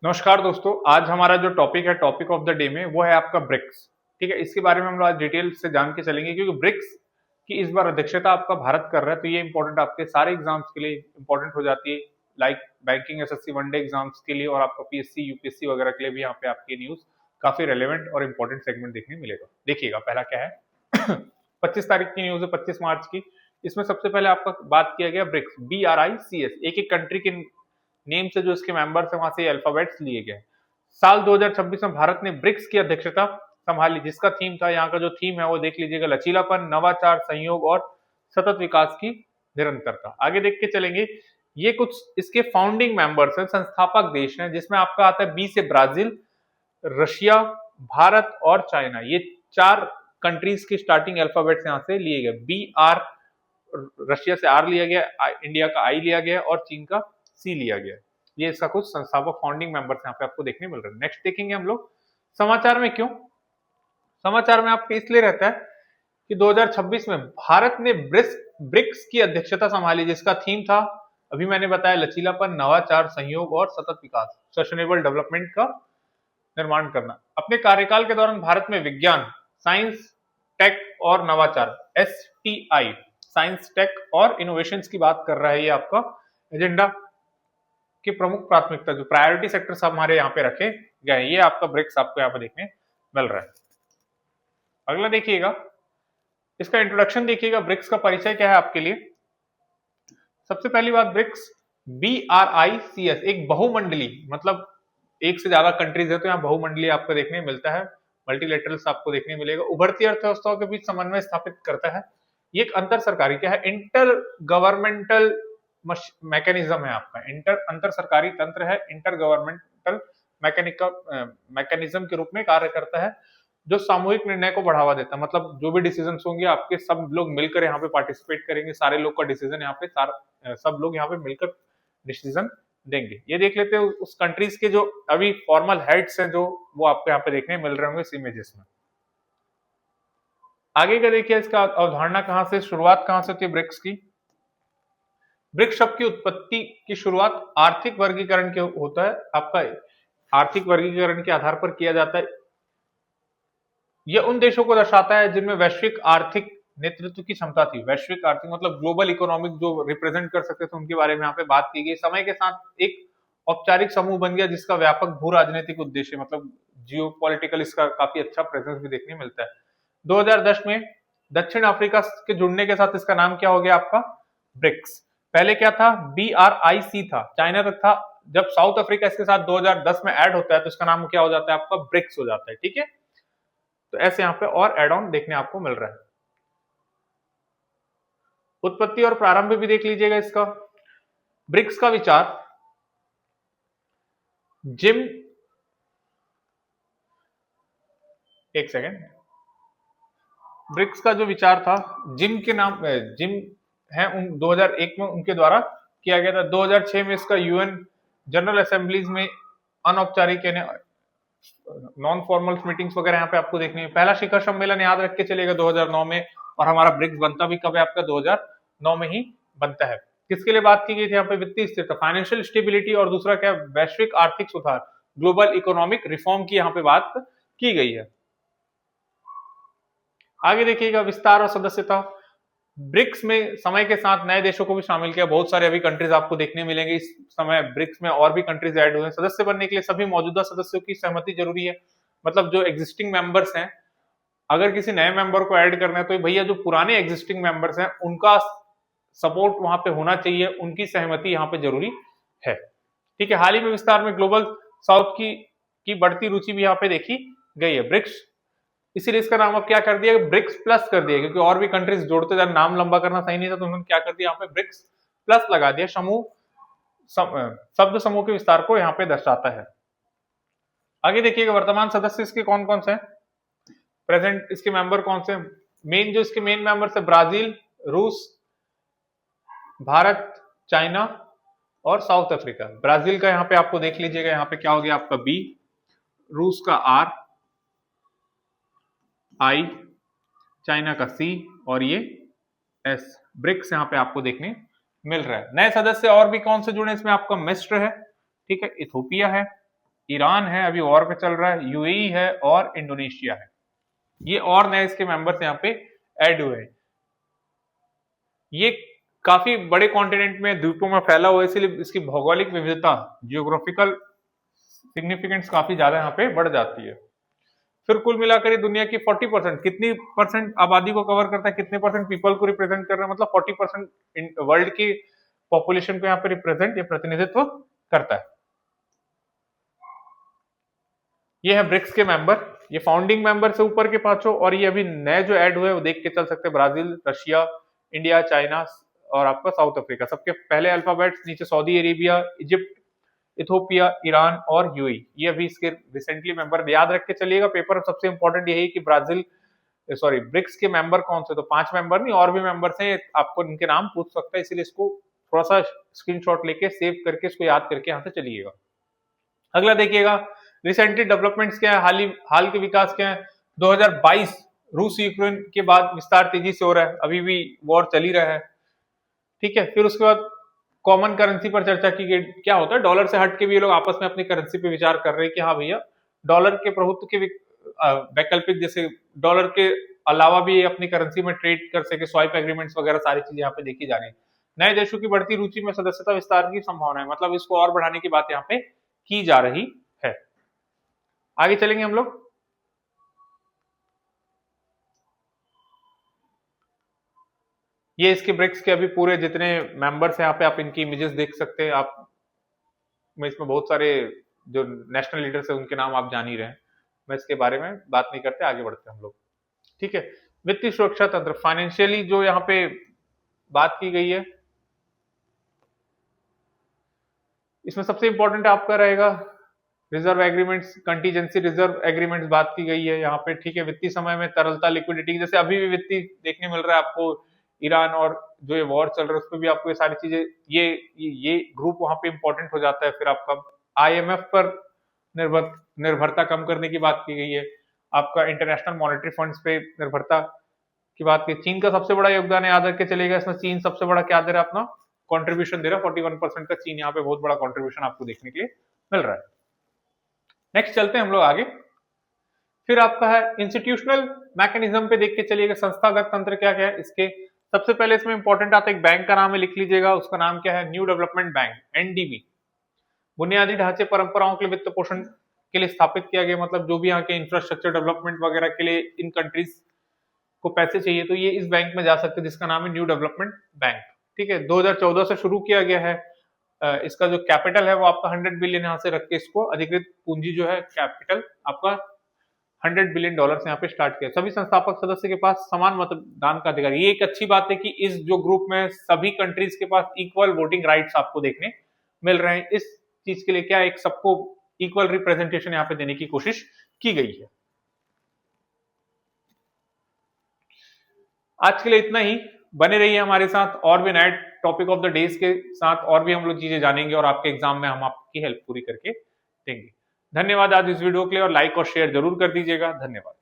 नमस्कार दोस्तों, आज हमारा जो टॉपिक है टॉपिक ऑफ द डे में वो है आपका ब्रिक्स। ठीक है, इसके बारे में हम लोग आज डिटेल से जान के चलेंगे क्योंकि ब्रिक्स की इस बार अध्यक्षता आपका भारत कर रहा है, तो ये इंपॉर्टेंट आपके सारे एग्जाम्स के लिए इंपॉर्टेंट हो जाती है, like banking, SSC, one day exams के लिए और आपका पीएससी यूपीएससी वगैरह के लिए भी यहाँ पे आपकी न्यूज काफी रेलेवेंट और इंपॉर्टेंट सेगमेंट देखने मिलेगा। देखिएगा पहला क्या है 25 तारीख की न्यूज है, 25 मार्च की। इसमें सबसे पहले आपका बात किया गया ब्रिक्स, BRICS, एक एक कंट्री के नेम से जो इसके मेंबर्स हैं वहां से अल्फाबेट्स लिए गए। साल 2026 में भारत ने ब्रिक्स की अध्यक्षता संभाली, जिसका थीम था, यहाँ का जो थीम है वो देख लीजिएगा, लचीलापन, नवाचार, संयोग और सतत विकास की निरंतरता। आगे देख के चलेंगे, ये कुछ इसके फाउंडिंग मेंबर्स हैं, संस्थापक देश हैं, जिसमें आपका आता है बी से ब्राजील, रशिया, भारत और चाइना। ये चार कंट्रीज की स्टार्टिंग अल्फाबेट्स यहाँ से लिए गए। बी आर, रशिया से आर लिया गया, इंडिया का आई लिया गया और चीन का सी लिया गया। ये इसका कुछ संस्थापक फाउंडिंग मेंबर्स यहाँ पे आपको देखने मिल रहे हैं। नेक्स्ट देखेंगे हम लोग समाचार में क्यों। समाचार में आपके इसलिए रहता है कि 2026 में भारत ने ब्रिक्स की अध्यक्षता संभाली, जिसका थीम था, अभी मैंने बताया, लचीलापन, नवाचार, सहयोग और सतत विकास, सस्टेनेबल डेवलपमेंट का निर्माण करना। अपने कार्यकाल के दौरान भारत में विज्ञान, साइंस, टेक और नवाचार, STI, साइंस, टेक और इनोवेशंस की बात कर रहा है। ये आपका एजेंडा की प्रमुख प्राथमिकता, जो प्रायोरिटी सेक्टर्स हमारे यहाँ पे रखे गए, ये आपका ब्रिक्स आपको यहाँ पे देखने मिल रहा है। अगला देखिएगा, इसका इंट्रोडक्शन देखिएगा, ब्रिक्स का परिचय क्या है आपके लिए। सबसे पहली बात, ब्रिक्स BRICS एक बहुमंडली, मतलब एक से ज्यादा कंट्रीज है तो यहाँ बहुमंडली आपको देखने मिलता है, मल्टीलेटरल्स आपको देखने मिलेगा, उभरती अर्थव्यवस्थाओं के बीच समन्वय स्थापित करता है। ये एक अंतर सरकारी क्या है, इंटर गवर्नमेंटल मैकेनिज्म है आपका, अंतर सरकारी तंत्र है, इंटर गवर्नमेंटल मैकेनिज्म के रूप में कार्य करता है, जो सामूहिक निर्णय को बढ़ावा देता है। मतलब जो भी डिसीजन होंगे आपके, सब लोग मिलकर यहाँ पे पार्टिसिपेट करेंगे, सारे लोग का डिसीजन यहाँ पे सब लोग यहाँ पे मिलकर डिसीजन देंगे। ये देख लेते हैं उस कंट्रीज के जो अभी फॉर्मल हेड्स हैं, जो वो आपको यहाँ पे देखने मिल रहे होंगे इस इमेजेस में। आगे का देखिए, इसका अवधारणा कहाँ से, शुरुआत कहाँ से होती है ब्रिक्स की। ब्रिक्स शब्द की उत्पत्ति की शुरुआत आर्थिक वर्गीकरण के होता है, आपका आर्थिक वर्गीकरण के आधार पर किया जाता है। यह उन देशों को दर्शाता है जिनमें वैश्विक आर्थिक नेतृत्व की क्षमता थी। वैश्विक आर्थिक मतलब ग्लोबल इकोनॉमिक जो रिप्रेजेंट कर सकते थे, उनके बारे में यहाँ पे बात की गई। समय के साथ एक औपचारिक समूह बन गया जिसका व्यापक भू राजनीतिक उद्देश्य, मतलब जियो पॉलिटिकल, इसका काफी अच्छा प्रेजेंस भी देखने मिलता है। 2010 में दक्षिण अफ्रीका के जुड़ने के साथ इसका नाम क्या हो गया आपका, ब्रिक्स। पहले क्या था, BRIC था, चाइना तक था। जब साउथ अफ्रीका इसके साथ 2010 में ऐड होता है तो इसका नाम क्या हो जाता है आपका, ब्रिक्स हो जाता है। ठीक है, तो ऐसे यहाँ पे और एड ऑन देखने आपको मिल रहा है। उत्पत्ति और प्रारंभ भी देख लीजिएगा इसका। ब्रिक्स का विचार जिम, एक सेकेंड, ब्रिक्स का जो विचार था, जिम के नाम, जिम है 2001 में उनके द्वारा किया गया था। 2006 में इसका UN जनरल असेंबलीज में अनौपचारिक यानी नॉन फॉर्मल मीटिंग्स वगैरह यहाँ पे आपको देखने में। पहला शिखर सम्मेलन याद रख के चलेगा 2009 में, और हमारा ब्रिक्स बनता भी कब है आपका, 2009 में ही बनता है। किसके लिए बात की गई थी यहाँ पे, वित्तीय स्थिरता, फाइनेंशियल स्टेबिलिटी, और दूसरा क्या, वैश्विक आर्थिक सुधार, ग्लोबल इकोनॉमिक रिफॉर्म की यहाँ पे बात की गई है। आगे देखिएगा, विस्तार और सदस्यता। ब्रिक्स में समय के साथ नए देशों को भी शामिल किया, बहुत सारे अभी कंट्रीज आपको देखने मिलेंगे इस समय ब्रिक्स में, और भी कंट्रीज ऐड हुए हैं। सदस्य बनने के लिए सभी मौजूदा सदस्यों की सहमति जरूरी है, मतलब जो एग्जिस्टिंग मेंबर्स हैं, अगर किसी नए मेंबर को ऐड करना है तो भैया जो पुराने एग्जिस्टिंग मेंबर्स हैं उनका सपोर्ट वहां पे होना चाहिए, उनकी सहमति यहाँ पे जरूरी है। ठीक है, हाल ही में विस्तार में ग्लोबल साउथ की बढ़ती रुचि भी यहाँ पे देखी गई है। ब्रिक्स, इसीलिए इसका नाम अब क्या कर दिया, ब्रिक्स प्लस कर दिया, क्योंकि और भी कंट्रीज जोड़ते जाए, नाम लंबा करना सही नहीं था, तो उन्होंने क्या कर दिया, यहाँ पे ब्रिक्स प्लस लगा दिया। समूह, शब्द समूह के विस्तार को यहाँ पे दर्शाता है। आगे देखिएगा, वर्तमान सदस्य इसके कौन कौन से हैं, प्रेजेंट इसके मेंबर कौन से, मेन जो इसके मेन मेंबर्स है, ब्राजील, रूस, भारत, चाइना और साउथ अफ्रीका। ब्राजील का यहाँ पे आपको देख लीजिएगा, यहाँ पे क्या हो गया आपका B, रूस का R, I, चाइना का C और ये S। ब्रिक्स यहाँ पे आपको देखने मिल रहा है। नए सदस्य और भी कौन से जुड़े इसमें, आपका मिस्र है, ठीक है, इथोपिया है, ईरान है अभी वॉर पे चल रहा है, यूएई है और इंडोनेशिया है। ये और नए इसके मेंबर्स यहाँ पे ऐड हुए हैं। ये काफी बड़े कॉन्टिनेंट में द्वीपों में फैला हुआ है, इसलिए इसकी भौगोलिक विविधता, जियोग्राफिकल सिग्निफिकेंस काफी ज्यादा यहाँ पे बढ़ जाती है। फिर कुल मिलाकर ये दुनिया की 40% कितनी परसेंट आबादी को कवर करता है, कितने परसेंट पीपल को रिप्रेजेंट कर रहा है, मतलब 40% वर्ल्ड की पॉपुलेशन को यहाँ पे रिप्रेजेंट, ये प्रतिनिधित्व करता है। ये है ब्रिक्स के मेंबर, ये फाउंडिंग मेंबर से ऊपर के पांचों, और ये अभी नए जो ऐड हुए वो देख के चल सकते हैं, ब्राजील, रशिया, इंडिया, चाइना और आपका साउथ अफ्रीका। सबके पहले अल्फाबेट्स नीचे Saudi Arabia, Egypt, Ethiopia, Iran और यूएई, ये अभी इसके रिसेंटली मेंबर। याद रख के चलिएगा, पेपर सबसे इंपॉर्टेंट यही कि ब्राजील सॉरी ब्रिक्स के मेंबर कौन से, तो 5 मेंबर नहीं और भी मेंबर्स हैं, आपको इनके नाम पूछ सकता है, इसीलिए इसको थोड़ा सा स्क्रीनशॉट लेके सेव करके इसको याद करके यहाँ से चलिएगा। अगला देखिएगा, रिसेंटली डेवलपमेंट्स क्या है, हाल के विकास क्या है। 2022 रूस यूक्रेन के बाद विस्तार तेजी से हो रहा है, अभी भी वॉर चल ही रहा है, ठीक है। फिर उसके बाद कॉमन करेंसी पर चर्चा की गई। क्या होता है, डॉलर से हट के भी ये लोग आपस में अपनी करेंसी पे विचार कर रहे हैं कि हाँ भैया, डॉलर के प्रभुत्व के वैकल्पिक, जैसे डॉलर के अलावा भी अपनी करेंसी में ट्रेड कर सके, स्वाइप एग्रीमेंट्स वगैरह सारी चीजें यहाँ पे देखी जा रही है। नए देशों की बढ़ती रुचि में सदस्यता विस्तार की संभावना है, मतलब इसको और बढ़ाने की बात यहाँ पे की जा रही है। आगे चलेंगे हम लोग। ये इसके ब्रिक्स के अभी पूरे जितने मेंबर्स हैं यहाँ पे आप इनकी इमेजेस देख सकते हैं। आप मैं इसमें बहुत सारे जो नेशनल लीडर्स है उनके नाम आप जान ही रहे हैं, मैं इसके बारे में बात नहीं करते, आगे बढ़ते हैं हम लोग, ठीक है। वित्तीय सुरक्षा तंत्र, फाइनेंशियली जो यहाँ पे बात की गई है, इसमें सबसे इंपॉर्टेंट आपका रहेगा reserve agreements, contingency reserve agreements बात की गई है यहाँ पे, ठीक है। वित्तीय समय में तरलता, लिक्विडिटी, जैसे अभी भी वित्तीय देखने मिल रहा है आपको, ईरान और जो ये वॉर चल रहा है उस पर भी आपको ये सारी चीजें, ये ग्रुप वहां पे इंपॉर्टेंट हो जाता है। फिर आपका आईएमएफ पर निर्भरता कम करने की बात की गई है, आपका इंटरनेशनल मॉनेटरी फंड्स पे निर्भरता की बात की। चीन का सबसे बड़ा योगदान है, याद रख के चलेगा, इसमें चीन सबसे बड़ा क्या दे रहा है, अपना कॉन्ट्रीब्यूशन दे रहा है, 41% का चीन यहाँ पे बहुत बड़ा कॉन्ट्रीब्यूशन आपको देखने के लिए मिल रहा है। नेक्स्ट चलते हैं हम लोग आगे। फिर आपका है इंस्टीट्यूशनल मैकेनिज्म पे देख के चलिएगा, संस्थागत तंत्र क्या क्या है इसके। सबसे पहले इसमें इंपॉर्टेंट आता है, एक बैंक का नाम है, लिख लीजिएगा, उसका नाम क्या है, न्यू डेवलपमेंट बैंक, एनडीबी। बुनियादी ढांचे परंपराओं के लिए वित्त पोषण के लिए स्थापित किया गया, मतलब जो भी यहाँ के इंफ्रास्ट्रक्चर डेवलपमेंट वगैरह के लिए इन कंट्रीज को पैसे चाहिए तो ये इस बैंक में जा सकते हैं, जिसका नाम है न्यू डेवलपमेंट बैंक, ठीक है। 2014 से शुरू किया गया है। इसका जो कैपिटल है वो आपका 100 बिलियन यहाँ से रख के इसको अधिकृत पूंजी जो है कैपिटल आपका 100 बिलियन डॉलर से यहाँ पे स्टार्ट किया। सभी संस्थापक सदस्य के पास समान मतदान का अधिकार। ये एक अच्छी बात है कि इस जो ग्रुप में सभी कंट्रीज के पास इक्वल वोटिंग राइट्स आपको देखने मिल रहे हैं। इस चीज के लिए क्या एक सबको इक्वल रिप्रेजेंटेशन यहाँ पे देने की कोशिश की गई है। आज के लिए इतना ही, बने रहिए हमारे साथ, और भी नए टॉपिक ऑफ द डेज के साथ और भी हम लोग चीजें जानेंगे और आपके एग्जाम में हम आपकी हेल्प पूरी करके देंगे। धन्यवाद आज इस वीडियो के लिए, और लाइक और शेयर जरूर कर दीजिएगा। धन्यवाद।